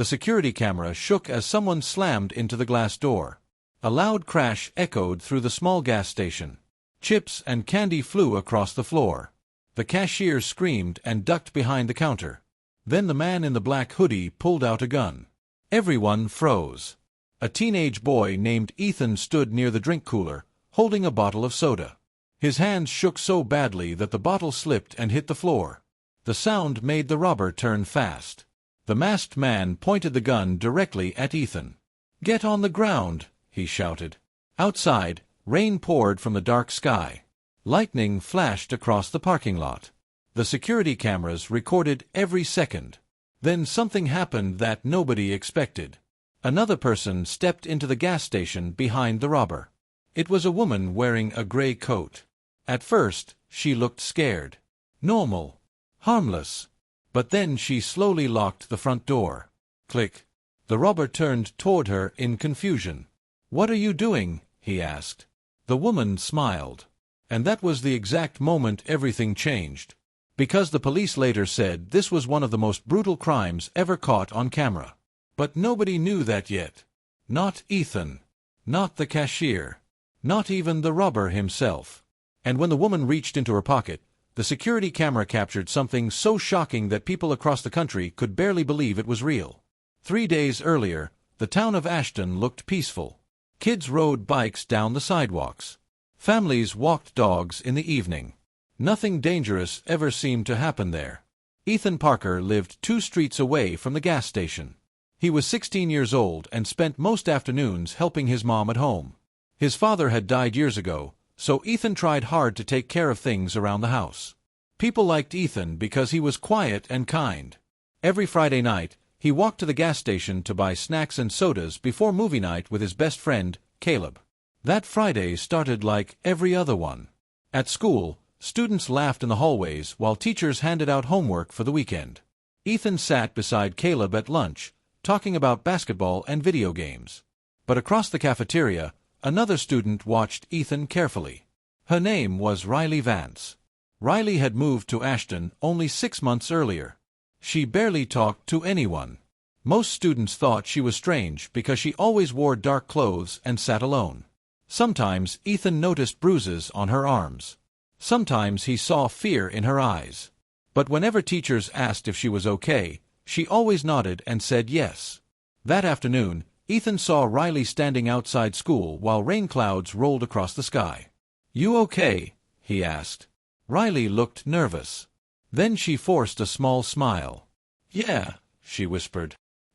The security camera shook as someone slammed into the glass door. A loud crash echoed through the small gas station. Chips and candy flew across the floor. The cashier screamed and ducked behind the counter. Then the man in the black hoodie pulled out a gun. Everyone froze. A teenage boy named Ethan stood near the drink cooler, holding a bottle of soda. His hands shook so badly that the bottle slipped and hit the floor. The sound made the robber turn fast. The masked man pointed the gun directly at Ethan. "Get on the ground," he shouted. Outside, rain poured from the dark sky. Lightning flashed across the parking lot. The security cameras recorded every second. Then something happened that nobody expected. Another person stepped into the gas station behind the robber. It was a woman wearing a gray coat. At first, she looked scared. Normal. Harmless. But then she slowly locked the front door. Click. The robber turned toward her in confusion. "What are you doing?" he asked. The woman smiled. And that was the exact moment everything changed. Because the police later said this was one of the most brutal crimes ever caught on camera. But nobody knew that yet. Not Ethan. Not the cashier. Not even the robber himself. And when the woman reached into her pocket, the security camera captured something so shocking that people across the country could barely believe it was real. 3 days earlier, the town of Ashton looked peaceful. Kids rode bikes down the sidewalks. Families walked dogs in the evening. Nothing dangerous ever seemed to happen there. Ethan Parker lived 2 streets away from the gas station. He was 16 years old and spent most afternoons helping his mom at home. His father had died years ago, so Ethan tried hard to take care of things around the house. People liked Ethan because he was quiet and kind. Every Friday night, he walked to the gas station to buy snacks and sodas before movie night with his best friend, Caleb. That Friday started like every other one. At school, students laughed in the hallways while teachers handed out homework for the weekend. Ethan sat beside Caleb at lunch, talking about basketball and video games. But across the cafeteria, another student watched Ethan carefully. Her name was Riley Vance. Riley had moved to Ashton only 6 months earlier. She barely talked to anyone. Most students thought she was strange because she always wore dark clothes and sat alone. Sometimes Ethan noticed bruises on her arms. Sometimes he saw fear in her eyes. But whenever teachers asked if she was okay, she always nodded and said yes. That afternoon, Ethan saw Riley standing outside school while rain clouds rolled across the sky. "You okay?" he asked. Riley looked nervous. Then she forced a small smile. "Yeah," she whispered.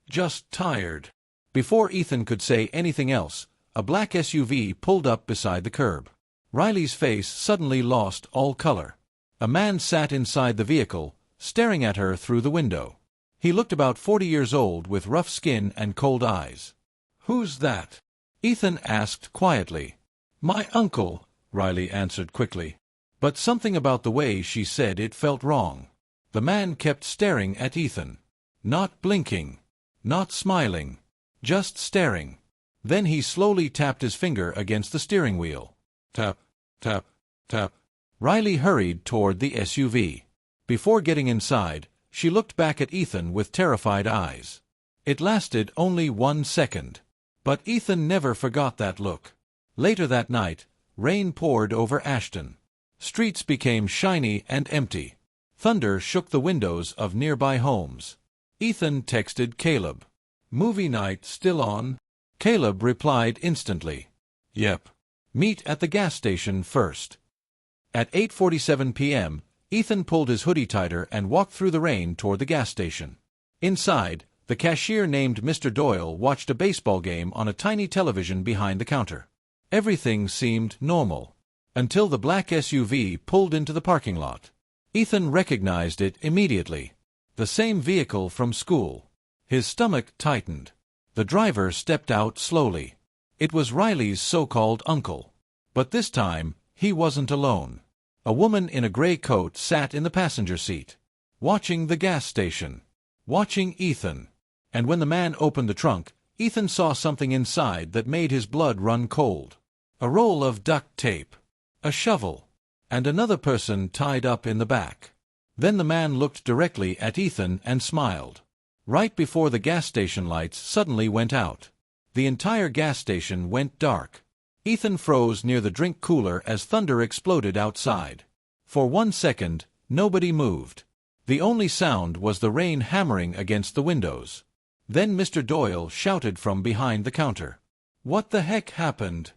"Just tired." Before Ethan could say anything else, a black SUV pulled up beside the curb. Riley's face suddenly lost all color. A man sat inside the vehicle, staring at her through the window. He looked about 40 years old with rough skin and cold eyes. "Who's that?" Ethan asked quietly. "My uncle," Riley answered quickly. But something about the way she said it felt wrong. The man kept staring at Ethan. Not blinking. Not smiling. Just staring. Then he slowly tapped his finger against the steering wheel. Tap, tap, tap. Riley hurried toward the SUV. Before getting inside, she looked back at Ethan with terrified eyes. It lasted only 1 second. But Ethan never forgot that look. Later that night, rain poured over Ashton. Streets became shiny and empty. Thunder shook the windows of nearby homes. Ethan texted Caleb. "Movie night still on?" Caleb replied instantly. "Yep. Meet at the gas station first." At 8:47 p.m., Ethan pulled his hoodie tighter and walked through the rain toward the gas station. Inside, the cashier named Mr. Doyle watched a baseball game on a tiny television behind the counter. Everything seemed normal. Until the black SUV pulled into the parking lot. Ethan recognized it immediately. The same vehicle from school. His stomach tightened. The driver stepped out slowly. It was Riley's so-called uncle. But this time, he wasn't alone. A woman in a gray coat sat in the passenger seat, watching the gas station, watching Ethan. And when the man opened the trunk, Ethan saw something inside that made his blood run cold. A roll of duct tape, a shovel, and another person tied up in the back. Then the man looked directly at Ethan and smiled. Right before the gas station lights suddenly went out. The entire gas station went dark. Ethan froze near the drink cooler as thunder exploded outside. For 1 second, nobody moved. The only sound was the rain hammering against the windows. Then Mr. Doyle shouted from behind the counter. "What the heck happened?"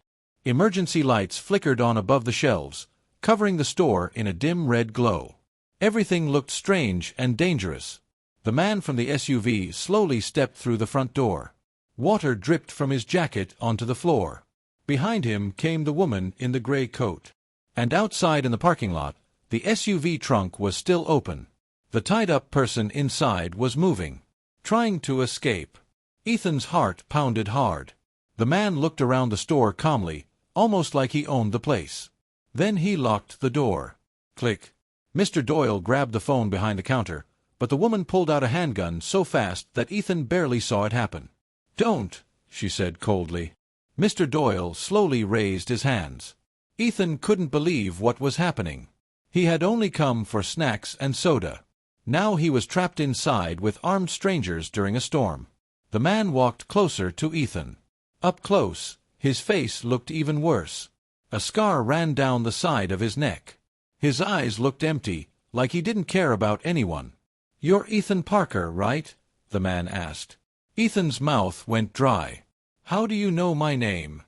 Emergency lights flickered on above the shelves, covering the store in a dim red glow. Everything looked strange and dangerous. The man from the SUV slowly stepped through the front door. Water dripped from his jacket onto the floor. Behind him came the woman in the gray coat. And outside in the parking lot, the SUV trunk was still open. The tied-up person inside was moving, trying to escape. Ethan's heart pounded hard. The man looked around the store calmly, almost like he owned the place. Then he locked the door. Click. Mr. Doyle grabbed the phone behind the counter, but the woman pulled out a handgun so fast that Ethan barely saw it happen. "Don't," she said coldly. Mr. Doyle slowly raised his hands. Ethan couldn't believe what was happening. He had only come for snacks and soda. Now he was trapped inside with armed strangers during a storm. The man walked closer to Ethan. Up close, his face looked even worse. A scar ran down the side of his neck. His eyes looked empty, like he didn't care about anyone. "You're Ethan Parker, right?" the man asked. Ethan's mouth went dry. "How do you know my name?"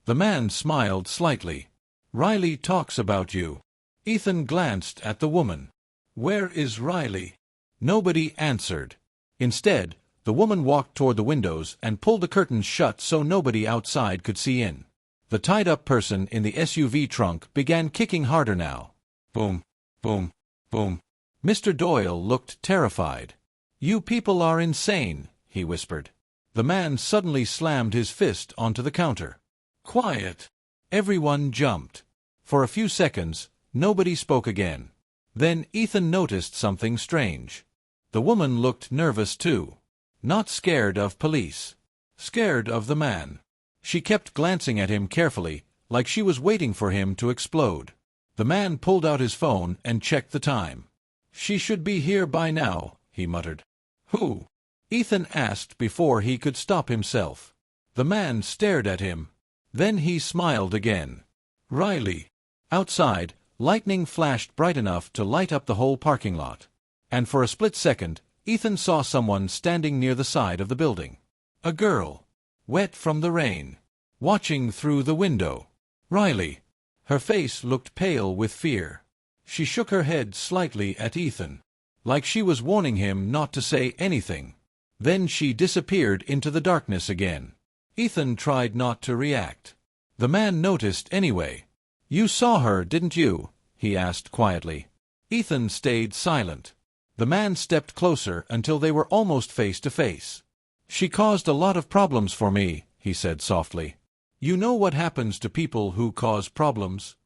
The man smiled slightly. "Riley talks about you." Ethan glanced at the woman. "Where is Riley?" Nobody answered. Instead, the woman walked toward the windows and pulled the curtains shut so nobody outside could see in. The tied-up person in the SUV trunk began kicking harder now. Boom, boom, boom. Mr. Doyle looked terrified. "You people are insane," he whispered. The man suddenly slammed his fist onto the counter. "Quiet!" Everyone jumped. For a few seconds, nobody spoke again. Then Ethan noticed something strange. The woman looked nervous too. Not scared of police. Scared of the man. She kept glancing at him carefully, like she was waiting for him to explode. The man pulled out his phone and checked the time. "She should be here by now," he muttered. "Who?" Ethan asked before he could stop himself. The man stared at him. Then he smiled again. "Riley." Outside, lightning flashed bright enough to light up the whole parking lot. And for a split second, Ethan saw someone standing near the side of the building. A girl, wet from the rain, watching through the window. Riley. Her face looked pale with fear. She shook her head slightly at Ethan, like she was warning him not to say anything. Then she disappeared into the darkness again. Ethan tried not to react. The man noticed anyway. "You saw her, didn't you?" he asked quietly. Ethan stayed silent. The man stepped closer until they were almost face to face. "She caused a lot of problems for me," he said softly. "You know what happens to people who cause problems?"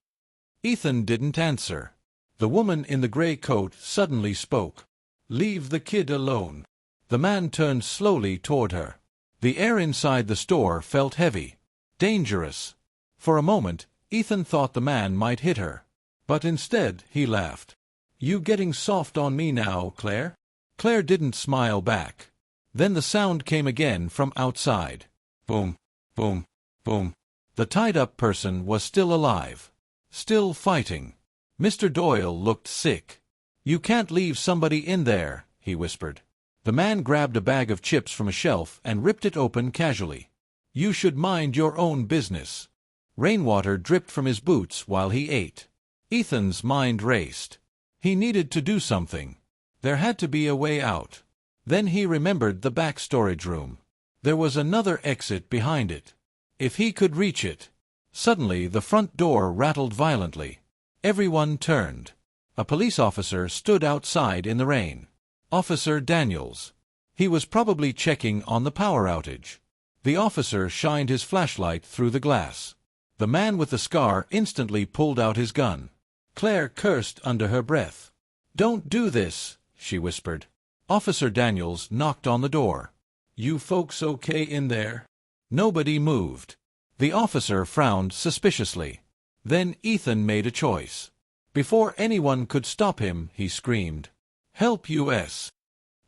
Ethan didn't answer. The woman in the gray coat suddenly spoke. "Leave the kid alone." The man turned slowly toward her. The air inside the store felt heavy. Dangerous. For a moment, Ethan thought the man might hit her. But instead, he laughed. "You getting soft on me now, Claire?" Claire didn't smile back. Then the sound came again from outside. Boom, boom, boom. The tied-up person was still alive. Still fighting. Mr. Doyle looked sick. "You can't leave somebody in there," he whispered. The man grabbed a bag of chips from a shelf and ripped it open casually. "You should mind your own business." Rainwater dripped from his boots while he ate. Ethan's mind raced. He needed to do something. There had to be a way out. Then he remembered the back storage room. There was another exit behind it. If he could reach it. Suddenly the front door rattled violently. Everyone turned. A police officer stood outside in the rain. Officer Daniels. He was probably checking on the power outage. The officer shined his flashlight through the glass. The man with the scar instantly pulled out his gun. Claire cursed under her breath. "Don't do this," she whispered. Officer Daniels knocked on the door. "You folks okay in there?" Nobody moved. The officer frowned suspiciously. Then Ethan made a choice. Before anyone could stop him, he screamed, "Help US!"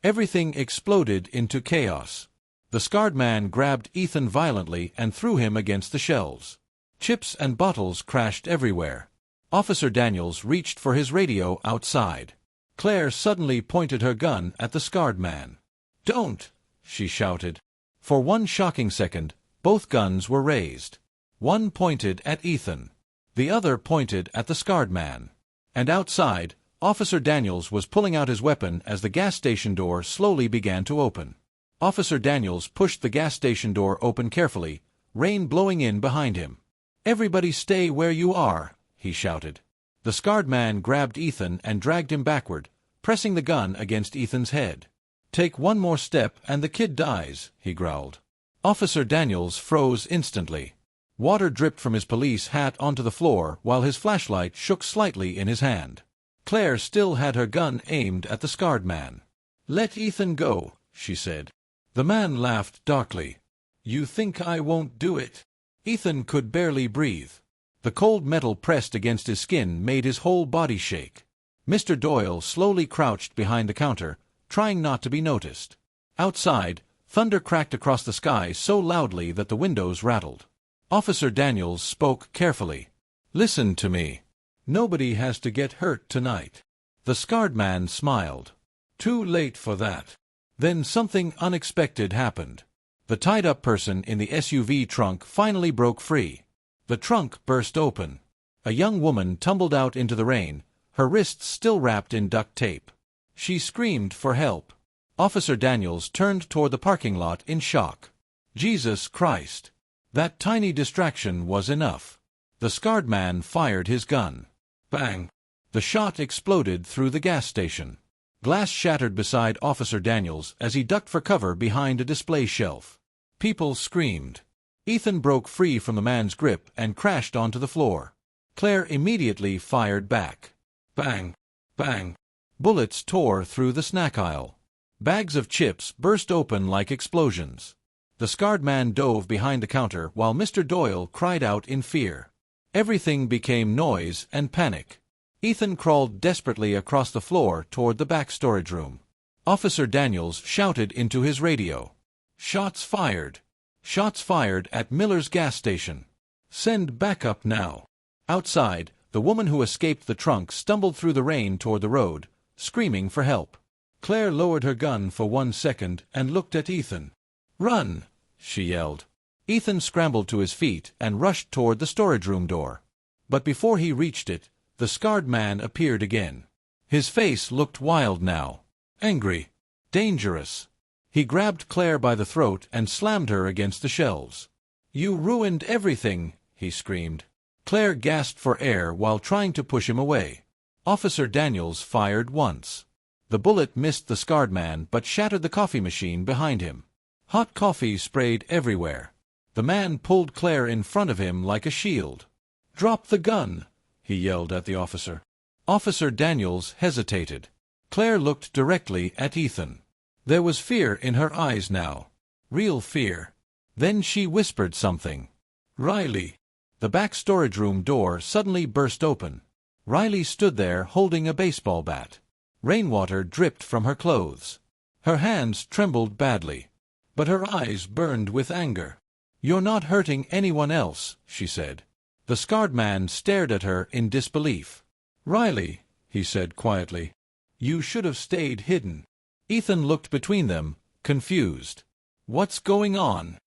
Everything exploded into chaos. The scarred man grabbed Ethan violently and threw him against the shelves. Chips and bottles crashed everywhere. Officer Daniels reached for his radio outside. Claire suddenly pointed her gun at the scarred man. "Don't!" she shouted. For one shocking second, both guns were raised. One pointed at Ethan. The other pointed at the scarred man. And outside, Officer Daniels was pulling out his weapon as the gas station door slowly began to open. Officer Daniels pushed the gas station door open carefully, rain blowing in behind him. "Everybody stay where you are," he shouted. The scarred man grabbed Ethan and dragged him backward, pressing the gun against Ethan's head. "Take one more step and the kid dies," he growled. Officer Daniels froze instantly. Water dripped from his police hat onto the floor while his flashlight shook slightly in his hand. Claire still had her gun aimed at the scarred man. "Let Ethan go," she said. The man laughed darkly. "You think I won't do it?" Ethan could barely breathe. The cold metal pressed against his skin made his whole body shake. Mr. Doyle slowly crouched behind the counter, trying not to be noticed. Outside, thunder cracked across the sky so loudly that the windows rattled. Officer Daniels spoke carefully. "Listen to me. Nobody has to get hurt tonight." The scarred man smiled. "Too late for that." Then something unexpected happened. The tied-up person in the SUV trunk finally broke free. The trunk burst open. A young woman tumbled out into the rain, her wrists still wrapped in duct tape. She screamed for help. Officer Daniels turned toward the parking lot in shock. Jesus Christ! That tiny distraction was enough. The scarred man fired his gun. Bang! The shot exploded through the gas station. Glass shattered beside Officer Daniels as he ducked for cover behind a display shelf. People screamed. Ethan broke free from the man's grip and crashed onto the floor. Claire immediately fired back. Bang! Bang! Bullets tore through the snack aisle. Bags of chips burst open like explosions. The scarred man dove behind the counter while Mr. Doyle cried out in fear. Everything became noise and panic. Ethan crawled desperately across the floor toward the back storage room. Officer Daniels shouted into his radio. "Shots fired! Shots fired at Miller's gas station. Send backup now." Outside, the woman who escaped the trunk stumbled through the rain toward the road, screaming for help. Claire lowered her gun for 1 second and looked at Ethan. "Run!" she yelled. Ethan scrambled to his feet and rushed toward the storage room door. But before he reached it, the scarred man appeared again. His face looked wild now. Angry. Dangerous. He grabbed Claire by the throat and slammed her against the shelves. "You ruined everything!" he screamed. Claire gasped for air while trying to push him away. Officer Daniels fired once. The bullet missed the scarred man but shattered the coffee machine behind him. Hot coffee sprayed everywhere. The man pulled Claire in front of him like a shield. "Drop the gun!" he yelled at the officer. Officer Daniels hesitated. Claire looked directly at Ethan. There was fear in her eyes now. Real fear. Then she whispered something. "Riley!" The back storage room door suddenly burst open. Riley stood there holding a baseball bat. Rainwater dripped from her clothes. Her hands trembled badly, but her eyes burned with anger. "You're not hurting anyone else," she said. The scarred man stared at her in disbelief. "Riley," he said quietly, "you should have stayed hidden." Ethan looked between them, confused. "What's going on?"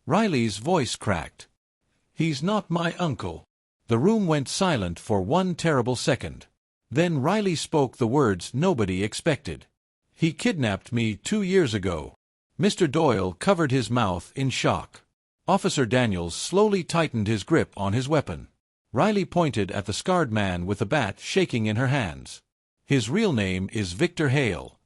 Riley's voice cracked. "He's not my uncle." The room went silent for 1 terrible second. Then Riley spoke the words nobody expected. "He kidnapped me 2 years ago." Mr. Doyle covered his mouth in shock. Officer Daniels slowly tightened his grip on his weapon. Riley pointed at the scarred man with the bat shaking in her hands. "His real name is Victor Hale."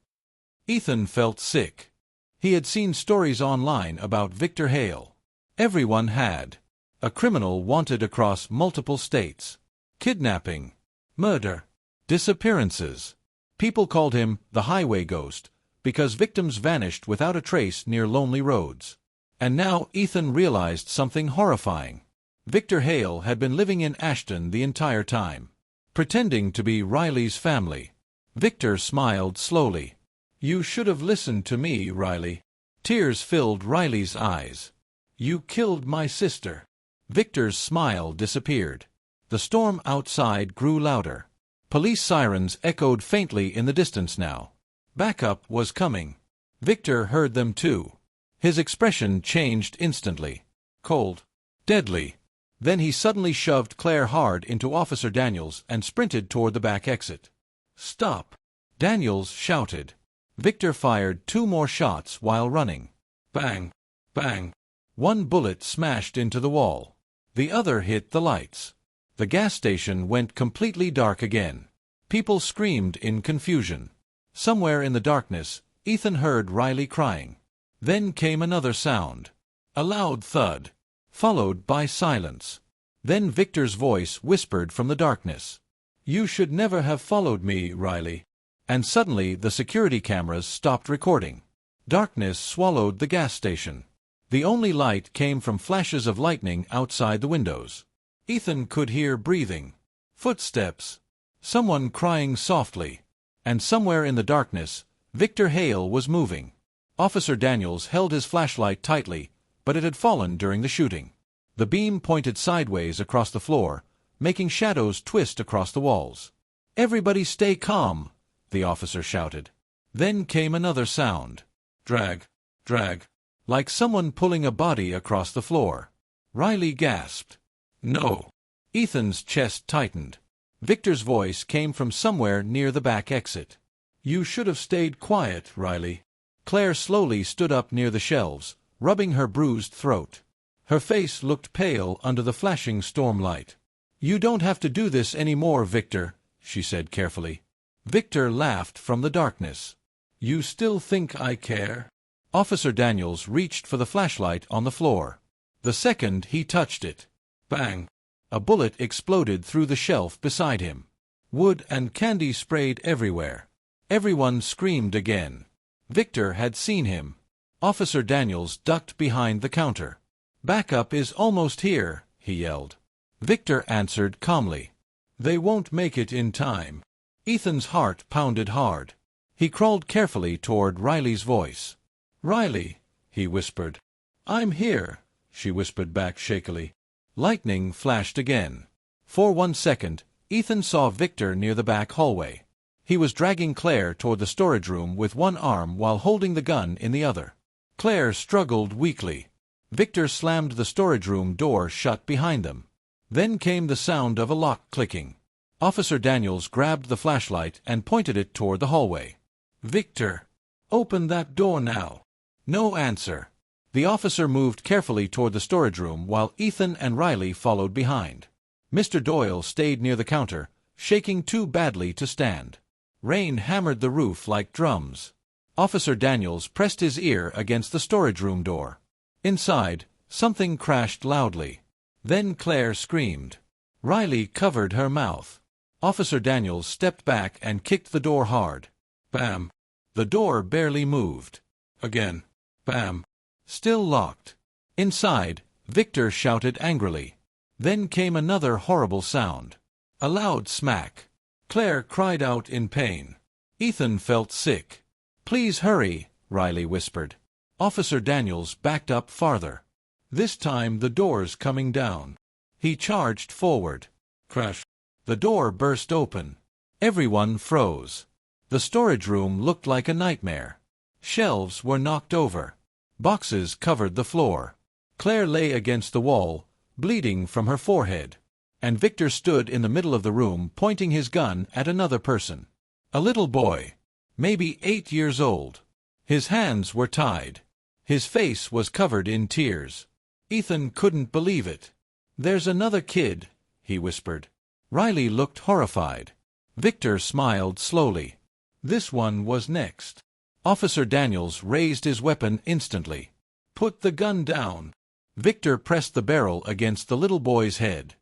Ethan felt sick. He had seen stories online about Victor Hale. Everyone had. A criminal wanted across multiple states. Kidnapping. Murder. Disappearances. People called him the highway ghost because victims vanished without a trace near lonely roads. And now Ethan realized something horrifying. Victor Hale had been living in Ashton the entire time, pretending to be Riley's family. Victor smiled slowly. You should have listened to me, Riley. Tears filled Riley's eyes. You killed my sister. Victor's smile disappeared. The storm outside grew louder. Police sirens echoed faintly in the distance now. Backup was coming. Victor heard them too. His expression changed instantly. Cold. Deadly. Then he suddenly shoved Claire hard into Officer Daniels and sprinted toward the back exit. Stop! Daniels shouted. Victor fired 2 more shots while running. Bang! Bang! One bullet smashed into the wall. The other hit the lights. The gas station went completely dark again. People screamed in confusion. Somewhere in the darkness, Ethan heard Riley crying. Then came another sound. A loud thud, followed by silence. Then Victor's voice whispered from the darkness. You should never have followed me, Riley. And suddenly the security cameras stopped recording. Darkness swallowed the gas station. The only light came from flashes of lightning outside the windows. Ethan could hear breathing, footsteps, someone crying softly, and somewhere in the darkness, Victor Hale was moving. Officer Daniels held his flashlight tightly, but it had fallen during the shooting. The beam pointed sideways across the floor, making shadows twist across the walls. Everybody stay calm, the officer shouted. Then came another sound. Drag, drag, like someone pulling a body across the floor. Riley gasped. No. Ethan's chest tightened. Victor's voice came from somewhere near the back exit. You should have stayed quiet, Riley. Claire slowly stood up near the shelves, rubbing her bruised throat. Her face looked pale under the flashing stormlight. You don't have to do this anymore, Victor, she said carefully. Victor laughed from the darkness. You still think I care? Officer Daniels reached for the flashlight on the floor. The second he touched it, bang! A bullet exploded through the shelf beside him. Wood and candy sprayed everywhere. Everyone screamed again. Victor had seen him. Officer Daniels ducked behind the counter. Backup is almost here, he yelled. Victor answered calmly. They won't make it in time. Ethan's heart pounded hard. He crawled carefully toward Riley's voice. Riley, he whispered. I'm here, she whispered back shakily. Lightning flashed again. For 1 second, Ethan saw Victor near the back hallway. He was dragging Claire toward the storage room with one arm while holding the gun in the other. Claire struggled weakly. Victor slammed the storage room door shut behind them. Then came the sound of a lock clicking. Officer Daniels grabbed the flashlight and pointed it toward the hallway. Victor, open that door now. No answer. The officer moved carefully toward the storage room while Ethan and Riley followed behind. Mr. Doyle stayed near the counter, shaking too badly to stand. Rain hammered the roof like drums. Officer Daniels pressed his ear against the storage room door. Inside, something crashed loudly. Then Claire screamed. Riley covered her mouth. Officer Daniels stepped back and kicked the door hard. Bam! The door barely moved. Again. Bam! Still locked. Inside, Victor shouted angrily. Then came another horrible sound. A loud smack. Claire cried out in pain. Ethan felt sick. Please hurry, Riley whispered. Officer Daniels backed up farther. This time the door's coming down. He charged forward. Crash. The door burst open. Everyone froze. The storage room looked like a nightmare. Shelves were knocked over. Boxes covered the floor. Claire lay against the wall, bleeding from her forehead. And Victor stood in the middle of the room pointing his gun at another person. A little boy, maybe 8 years old. His hands were tied. His face was covered in tears. Ethan couldn't believe it. There's another kid, he whispered. Riley looked horrified. Victor smiled slowly. This one was next. Officer Daniels raised his weapon instantly. Put the gun down. Victor pressed the barrel against the little boy's head.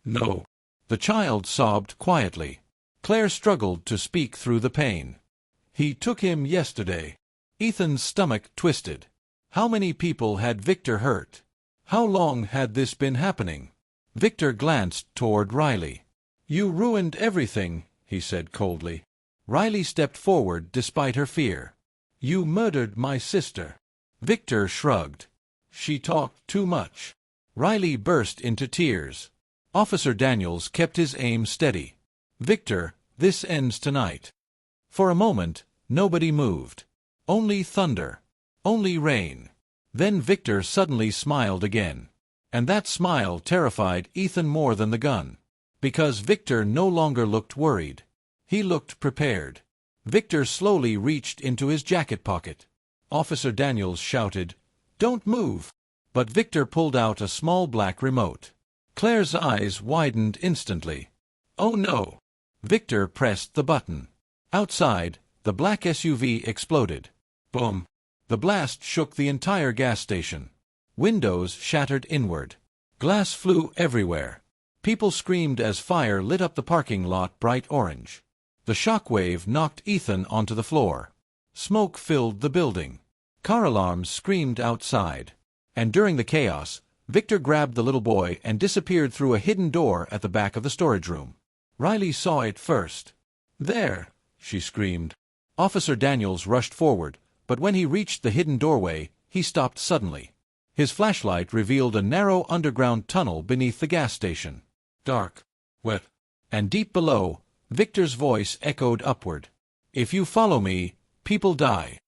No. The child sobbed quietly. Claire struggled to speak through the pain. He took him yesterday. Ethan's stomach twisted. How many people had Victor hurt? How long had this been happening? Victor glanced toward Riley. You ruined everything, he said coldly. Riley stepped forward despite her fear. You murdered my sister. Victor shrugged. She talked too much. Riley burst into tears. Officer Daniels kept his aim steady. Victor, this ends tonight. For a moment, nobody moved. Only thunder. Only rain. Then Victor suddenly smiled again. And that smile terrified Ethan more than the gun. Because Victor no longer looked worried. He looked prepared. Victor slowly reached into his jacket pocket. Officer Daniels shouted, "Don't move!" But Victor pulled out a small black remote. Claire's eyes widened instantly. "Oh no!" Victor pressed the button. Outside, the black SUV exploded. Boom! The blast shook the entire gas station. Windows shattered inward. Glass flew everywhere. People screamed as fire lit up the parking lot bright orange. The shockwave knocked Ethan onto the floor. Smoke filled the building. Car alarms screamed outside. And during the chaos, Victor grabbed the little boy and disappeared through a hidden door at the back of the storage room. Riley saw it first. "There!" she screamed. Officer Daniels rushed forward, but when he reached the hidden doorway, he stopped suddenly. His flashlight revealed a narrow underground tunnel beneath the gas station. Dark, wet, and deep below, Victor's voice echoed upward. "If you follow me, people die."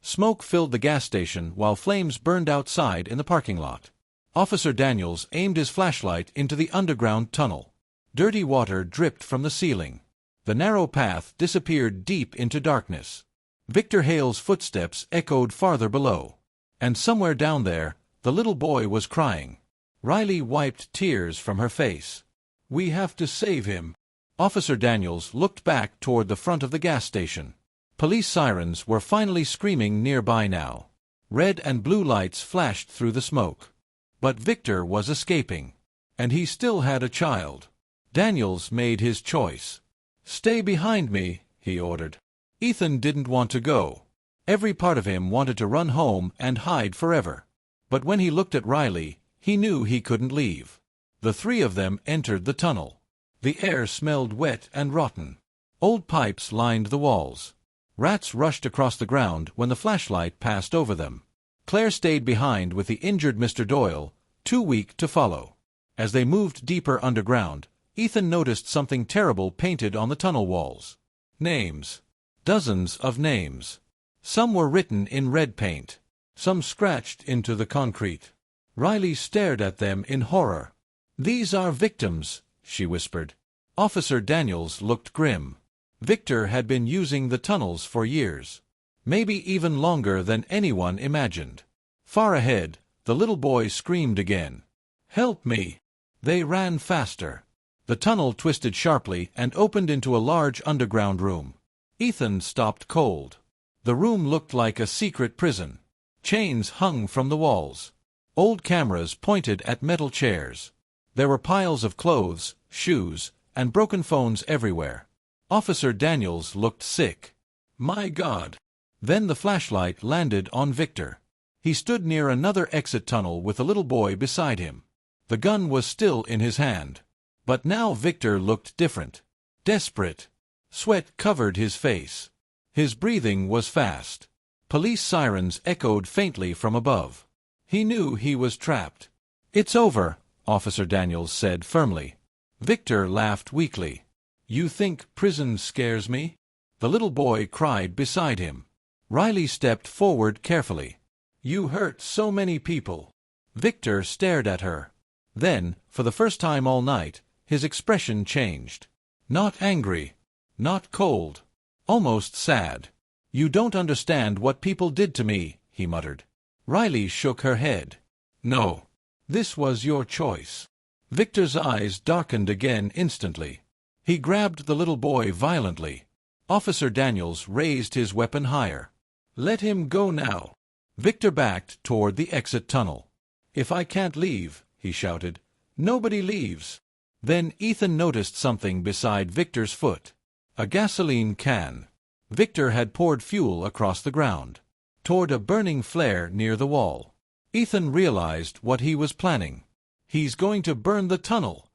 Smoke filled the gas station while flames burned outside in the parking lot. Officer Daniels aimed his flashlight into the underground tunnel. Dirty water dripped from the ceiling. The narrow path disappeared deep into darkness. Victor Hale's footsteps echoed farther below. And somewhere down there, the little boy was crying. Riley wiped tears from her face. "We have to save him." Officer Daniels looked back toward the front of the gas station. Police sirens were finally screaming nearby now. Red and blue lights flashed through the smoke. But Victor was escaping. And he still had a child. Daniels made his choice. "Stay behind me," he ordered. Ethan didn't want to go. Every part of him wanted to run home and hide forever. But when he looked at Riley, he knew he couldn't leave. The three of them entered the tunnel. The air smelled wet and rotten. Old pipes lined the walls. Rats rushed across the ground when the flashlight passed over them. Claire stayed behind with the injured Mr. Doyle, too weak to follow. As they moved deeper underground, Ethan noticed something terrible painted on the tunnel walls. Names. Dozens of names. Some were written in red paint. Some scratched into the concrete. Riley stared at them in horror. "These are victims," she whispered. Officer Daniels looked grim. Victor had been using the tunnels for years. Maybe even longer than anyone imagined. Far ahead, the little boy screamed again. "Help me!" They ran faster. The tunnel twisted sharply and opened into a large underground room. Ethan stopped cold. The room looked like a secret prison. Chains hung from the walls. Old cameras pointed at metal chairs. There were piles of clothes, shoes, and broken phones everywhere. Officer Daniels looked sick. "My God!" Then the flashlight landed on Victor. He stood near another exit tunnel with a little boy beside him. The gun was still in his hand. But now Victor looked different. Desperate. Sweat covered his face. His breathing was fast. Police sirens echoed faintly from above. He knew he was trapped. "It's over," Officer Daniels said firmly. Victor laughed weakly. "You think prison scares me?" The little boy cried beside him. Riley stepped forward carefully. "You hurt so many people." Victor stared at her. Then, for the first time all night, his expression changed. Not angry. Not cold. Almost sad. "You don't understand what people did to me," he muttered. Riley shook her head. "No. This was your choice." Victor's eyes darkened again instantly. He grabbed the little boy violently. Officer Daniels raised his weapon higher. "Let him go now." Victor backed toward the exit tunnel. "If I can't leave," he shouted, "nobody leaves." Then Ethan noticed something beside Victor's foot. A gasoline can. Victor had poured fuel across the ground, toward a burning flare near the wall. Ethan realized what he was planning. "He's going to burn the tunnel!"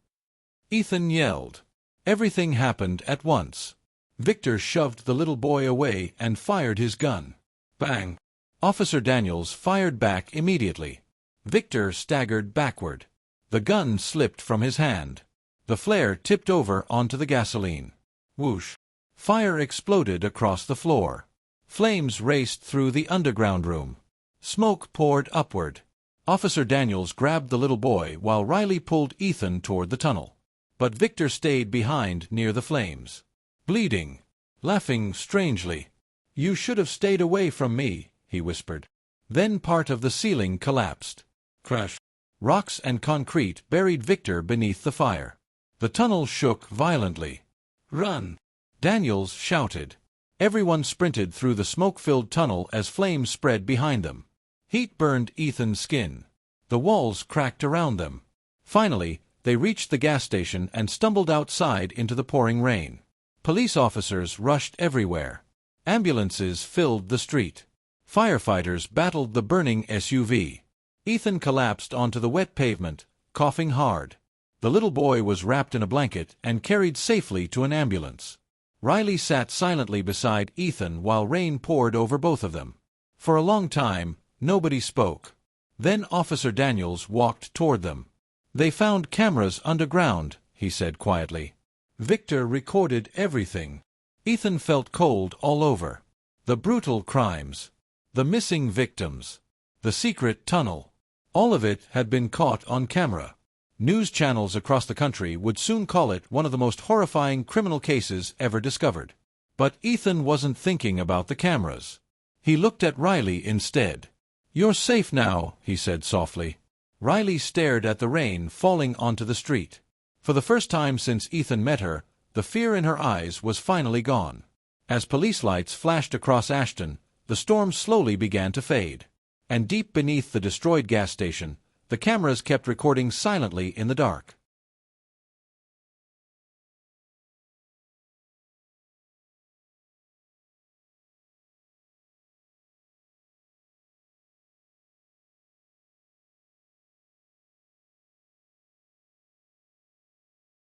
Ethan yelled. Everything happened at once. Victor shoved the little boy away and fired his gun. Bang! Officer Daniels fired back immediately. Victor staggered backward. The gun slipped from his hand. The flare tipped over onto the gasoline. Whoosh! Fire exploded across the floor. Flames raced through the underground room. Smoke poured upward. Officer Daniels grabbed the little boy while Riley pulled Ethan toward the tunnel. But Victor stayed behind near the flames, bleeding, laughing strangely. "You should have stayed away from me," he whispered. Then part of the ceiling collapsed. Crash! Rocks and concrete buried Victor beneath the fire. The tunnel shook violently. "Run!" Daniels shouted. Everyone sprinted through the smoke-filled tunnel as flames spread behind them. Heat burned Ethan's skin. The walls cracked around them. Finally, they reached the gas station and stumbled outside into the pouring rain. Police officers rushed everywhere. Ambulances filled the street. Firefighters battled the burning SUV. Ethan collapsed onto the wet pavement, coughing hard. The little boy was wrapped in a blanket and carried safely to an ambulance. Riley sat silently beside Ethan while rain poured over both of them. For a long time, nobody spoke. Then Officer Daniels walked toward them. "They found cameras underground," he said quietly. "Victor recorded everything." Ethan felt cold all over. The brutal crimes, the missing victims, the secret tunnel. All of it had been caught on camera. News channels across the country would soon call it one of the most horrifying criminal cases ever discovered. But Ethan wasn't thinking about the cameras. He looked at Riley instead. "You're safe now," he said softly. Riley stared at the rain falling onto the street. For the first time since Ethan met her, the fear in her eyes was finally gone. As police lights flashed across Ashton, the storm slowly began to fade. And deep beneath the destroyed gas station, the cameras kept recording silently in the dark.